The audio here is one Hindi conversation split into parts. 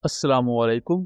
अस्सलामुअलैकुम।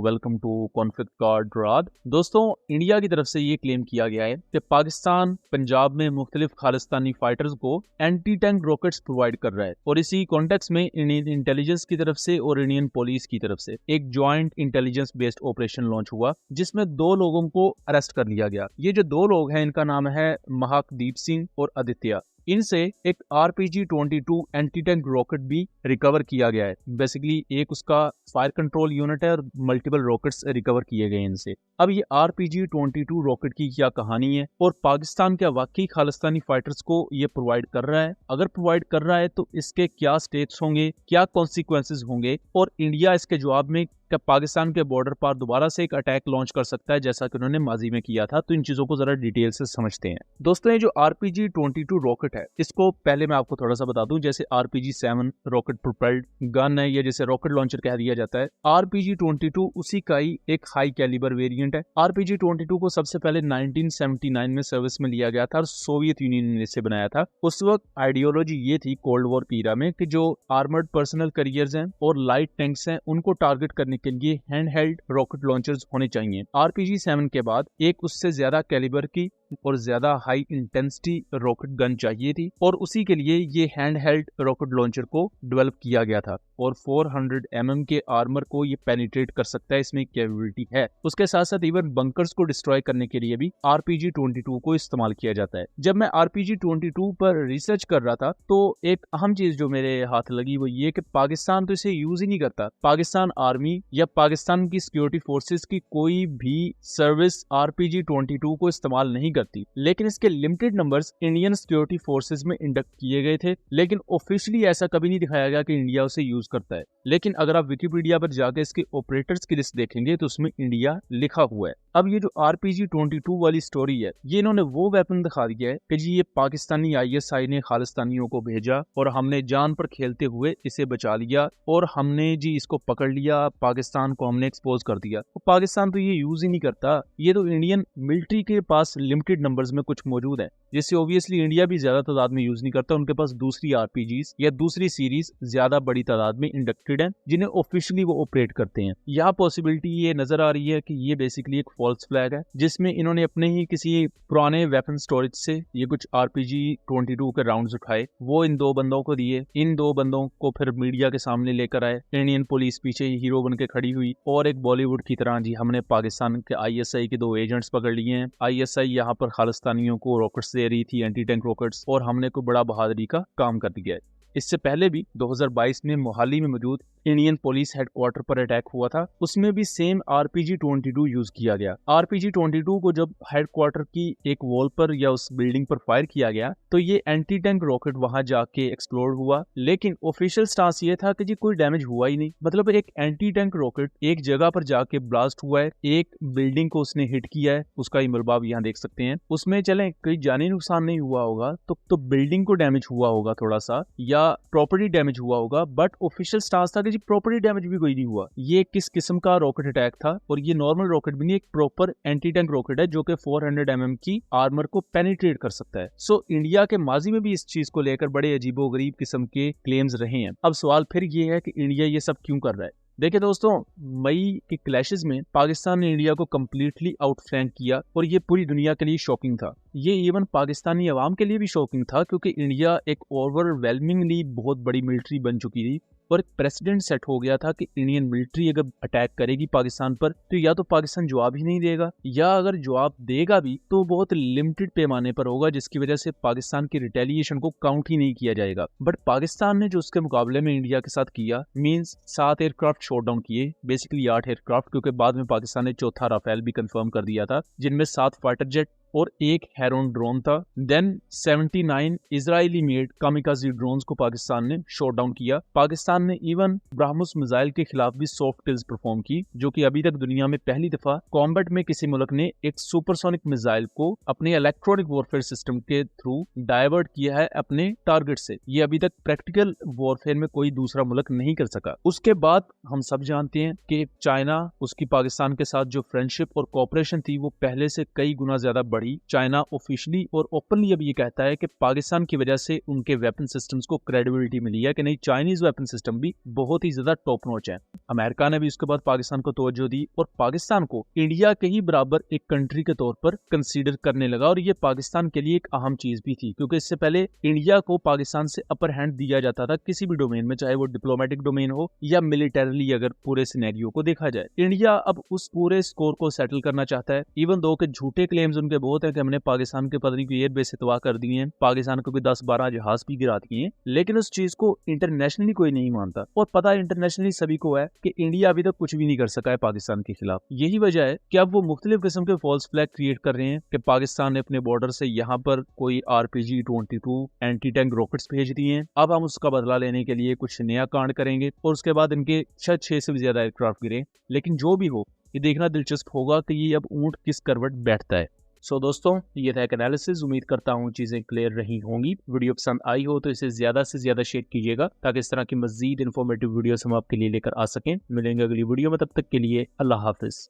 वेलकम टू कॉन्फ्लिक्ट कार्ड राद। दोस्तों, इंडिया की तरफ से ये क्लेम किया गया है कि पाकिस्तान पंजाब में मुख्तलिफ खालिस्तानी फाइटर्स को एंटी टैंक रॉकेट्स प्रोवाइड कर रहा है और इसी कॉन्टेक्स्ट में इंडियन इंटेलिजेंस की तरफ से और इंडियन पुलिस की तरफ से एक joint intelligence based operation launch हुआ जिसमें 2 लोगों को अरेस्ट कर लिया गया। ये जो 2 लोग हैं इनका नाम है महाकदीप सिंह और आदित्य। इनसे एक RPG-22 एंटी टैंक रॉकेट भी रिकवर किया गया है। बेसिकली एक उसका फायर कंट्रोल यूनिट है और मल्टीपल रॉकेट्स रिकवर किए गए इनसे। अब ये RPG-22 रॉकेट की क्या कहानी है और पाकिस्तान क्या वाकई खालिस्तानी फाइटर्स को ये प्रोवाइड कर रहा है? अगर प्रोवाइड कर रहा है तो इसके क्या स्टेप्स होंगे, क्या कॉन्सिक्वेंसेस होंगे और इंडिया इसके जवाब में क्या पाकिस्तान के बॉर्डर पर दोबारा से एक अटैक लॉन्च कर सकता है जैसा कि उन्होंने माजी में किया था? तो इन चीजों को जरा डिटेल से समझते हैं। दोस्तों, ये जो RPG-22 रॉकेट है इसको पहले मैं आपको थोड़ा सा बता दूं। जैसे RPG-7 रॉकेट प्रोपेल्ड गन है, या जैसे रॉकेट लॉन्चर कह दिया जाता है, RPG-22 उसी का ही एक हाई कैलिबर वेरिएंट है। RPG-22 को सबसे पहले 1979 में सर्विस में लिया गया था और सोवियत यूनियन ने इसे बनाया था। उस वक्त आइडियोलॉजी ये थी कोल्ड वॉर पीरियड में कि जो आर्मर्ड पर्सनल कैरियर्स हैं और लाइट टैंक्स हैं उनको टारगेट करने के लिए हैंड हेल्ड रॉकेट लॉन्चर्स होने चाहिए। RPG-7 के बाद एक उससे ज्यादा कैलिबर की और ज्यादा हाई इंटेंसिटी रॉकेट गन चाहिए थी और उसी के लिए ये हैंड हेल्ड रॉकेट लॉन्चर को डेवलप किया गया था और 400 mm के आर्मर को ये पेनिट्रेट कर सकता है, इसमें कैपेबिलिटी है। उसके साथ साथ इवन बंकर्स को डिस्ट्रॉय करने के लिए भी RPG-22 को इस्तेमाल किया जाता है। जब मैं RPG-22 पर रिसर्च कर रहा था तो एक अहम चीज जो मेरे हाथ लगी वो ये कि पाकिस्तान तो इसे यूज ही नहीं करता। पाकिस्तान आर्मी या पाकिस्तान की सिक्योरिटी फोर्सेस की कोई भी सर्विस RPG-22 को इस्तेमाल नहीं करती, लेकिन इसके limited numbers Indian security forces में इंडक्ट किए गए थे, लेकिन ऑफिशियली ऐसा कभी नहीं दिखाया गया कि इंडिया उसे यूज करता है। लेकिन अगर आप विकिपीडिया पर जाके इसके ऑपरेटर्स की लिस्ट देखेंगे तो उसमें इंडिया लिखा हुआ है। अब ये जो RPG-22 वाली स्टोरी है ये इन्होंने वो वेपन दिखा दिया है कि जी ये पाकिस्तानी ISI ने खालिस्तानियों को भेजा और हमने जान पर खेलते हुए इसे बचा लिया और हमने जी इसको पकड़ लिया, पाकिस्तान को हमने एक्सपोज कर दिया। तो पाकिस्तान तो ये यूज ही नहीं करता, ये तो इंडियन मिलिट्री के पास लिमिटेड नंबर्स में कुछ मौजूद है जिससे ऑब्वियसली इंडिया भी ज्यादा तादाद में यूज नहीं करता। उनके पास दूसरी RPGs या दूसरी सीरीज ज्यादा बड़ी तादाद में इंडक्टेड है जिन्हें ऑफिशियली वो ऑपरेट करते हैं। यहाँ पॉसिबिलिटी ये नजर आ रही है कि ये बेसिकली एक फॉल्स फ्लैग है जिसमें इन्होंने अपने ही किसी पुराने वेपन स्टोरेज से ये कुछ RPG-22 के राउंड्स उठाए, वो इन 2 बंदों को दिए, इन 2 बंदों को फिर मीडिया के सामने लेकर आए। इंडियन पुलिस पीछे हीरो बन के खड़ी हुई और एक बॉलीवुड की तरह जी हमने पाकिस्तान के ISI के 2 एजेंट्स पकड़ लिए हैं। ISI यहाँ पर खालिस्तानियों को रॉकेट्स दे रही थी, एंटी टैंक रॉकेट्स, और हमने कोई बड़ा बहादुरी का काम कर दिया है। इससे पहले भी 2022 में मोहाली में मौजूद इंडियन पुलिस हेडक्वार्टर पर अटैक हुआ था, उसमें भी सेम RPG-22 यूज किया गया। RPG-22 को जब हेडक्वार्टर की एक वॉल पर या उस बिल्डिंग पर फायर किया गया तो ये एंटी टैंक रॉकेट वहां जाके एक्सप्लोड हुआ, लेकिन ऑफिशियल स्टांस ये था कि जी कोई डैमेज हुआ ही नहीं। मतलब एक एंटी टैंक रॉकेट एक जगह पर जाके ब्लास्ट हुआ है, एक बिल्डिंग को उसने हिट किया है, उसका ही मलबा आप यहाँ देख सकते हैं। उसमें चलें कोई जानी नुकसान नहीं हुआ होगा तो बिल्डिंग को डैमेज हुआ होगा थोड़ा सा या प्रॉपर्टी डैमेज हुआ होगा, बट ऑफिशियल स्टांस था कि जी प्रॉपर्टी डैमेज भी कोई नहीं हुआ। ये किस किस्म का रॉकेट अटैक था, और ये नॉर्मल रॉकेट भी नहीं, एक प्रॉपर एंटी टैंक रॉकेट है जो कि 400 mm की आर्मर को पेनिट्रेट कर सकता है। सो इंडिया के माजी में भी इस चीज को लेकर बड़े अजीबोगरीब किस्म के क्लेम्स रहे हैं। अब सवाल फिर ये है कि इंडिया ये सब क्यों कर रहा है। देखिए दोस्तों, मई के क्लैशेस में पाकिस्तान ने इंडिया को कम्प्लीटली आउटफ्लैंक किया और ये पूरी दुनिया के लिए शॉकिंग था। ये इवन पाकिस्तानी अवाम के लिए भी शॉकिंग था क्योंकि इंडिया एक ओवरवेलमिंगली बहुत बड़ी मिलिट्री बन चुकी थी और एक प्रेसिडेंट सेट हो गया था कि इंडियन मिलिट्री अगर अटैक करेगी पाकिस्तान पर तो या तो पाकिस्तान जवाब ही नहीं देगा, या अगर जवाब देगा भी तो बहुत लिमिटेड पैमाने पर होगा, जिसकी वजह से पाकिस्तान की रिटेलिएशन को काउंट ही नहीं किया जाएगा। बट पाकिस्तान ने जो उसके मुकाबले में इंडिया के साथ किया, मींस 7 एयरक्राफ्ट शॉट डाउन किए, बेसिकली 8 एयरक्राफ्ट, क्योंकि बाद में पाकिस्तान ने चौथा राफेल भी कंफर्म कर दिया था जिनमें 7 फाइटर जेट और 1 हेरोन ड्रोन था। Then 79 Israeli made kamikaze drones को पाकिस्तान ने शॉट डाउन किया। पाकिस्तान ने इवन ब्राह्मोस मिसाइल के खिलाफ भी सॉफ्ट किल्स परफॉर्म की, जो कि अभी तक दुनिया में पहली दफा कॉम्बैट में किसी मुल्क ने एक सुपरसोनिक मिसाइल को अपने इलेक्ट्रॉनिक वॉरफेयर सिस्टम के थ्रू डाइवर्ट किया है अपने टारगेट से। ये अभी तक प्रैक्टिकल वॉरफेयर में कोई दूसरा मुल्क नहीं कर सका। उसके बाद हम सब जानते हैं कि चाइना, उसकी पाकिस्तान के साथ जो फ्रेंडशिप और कोऑपरेशन थी वो पहले से कई गुना ज्यादा बढ़ बारी चाइना ऑफिशियली और ओपनली अब ये कहता है कि पाकिस्तान की वजह से उनके वेपन सिस्टम्स को क्रेडिबिलिटी मिली है कि नहीं, चाइनीज वेपन सिस्टम भी बहुत ही ज्यादा टॉप नॉच है। अमेरिका ने भी उसके बाद पाकिस्तान को तवज्जो दी और पाकिस्तान को इंडिया के ही बराबर एक कंट्री के तौर पर कंसीडर करने लगा। और ये पाकिस्तान के लिए एक अहम चीज भी थी, क्योंकि इससे पहले इंडिया को पाकिस्तान से अपर हैंड दिया जाता था किसी भी डोमेन में, चाहे वो डिप्लोमेटिक डोमेन हो या मिलिटरली। अगर पूरे सिनेरियो को देखा जाए, इंडिया अब उस पूरे स्कोर को सेटल करना चाहता है। इवन दो के झूठे क्लेम्स उनके बहुत है कि हमने पाकिस्तान के पता नहीं एयरबेस से तबाह कर दिए हैं, पाकिस्तान को भी 10-12 जहाज भी गिरा दिए हैं, लेकिन उस चीज को इंटरनेशनली कोई नहीं मानता। और पता है इंटरनेशनली सभी को है कि इंडिया अभी तक कुछ भी नहीं कर सका है पाकिस्तान के खिलाफ। यही वजह है कि अब वो मुख्तलिफ किस्म के फॉल्स फ्लैग क्रिएट कर रहे हैं कि पाकिस्तान ने अपने बॉर्डर से यहाँ पर कोई RPG-22 एंटी टैंक रॉकेट्स भेज दिए हैं, अब हम उसका बदला लेने के लिए कुछ नया कांड करेंगे और उसके बाद इनके शायद 6 से भी ज्यादा एयरक्राफ्ट गिरे। लेकिन जो भी हो, ये देखना दिलचस्प होगा कि ये अब ऊंट किस करवट बैठता है। सो दोस्तों, ये था एक एनालिसिस। उम्मीद करता हूँ चीजें क्लियर रही होंगी। वीडियो पसंद आई हो तो इसे ज्यादा से ज्यादा शेयर कीजिएगा ताकि इस तरह की मजीद इन्फॉर्मेटिव वीडियोस हम आपके लिए लेकर आ सकें। मिलेंगे अगली वीडियो में, तब तक के लिए अल्लाह हाफिज।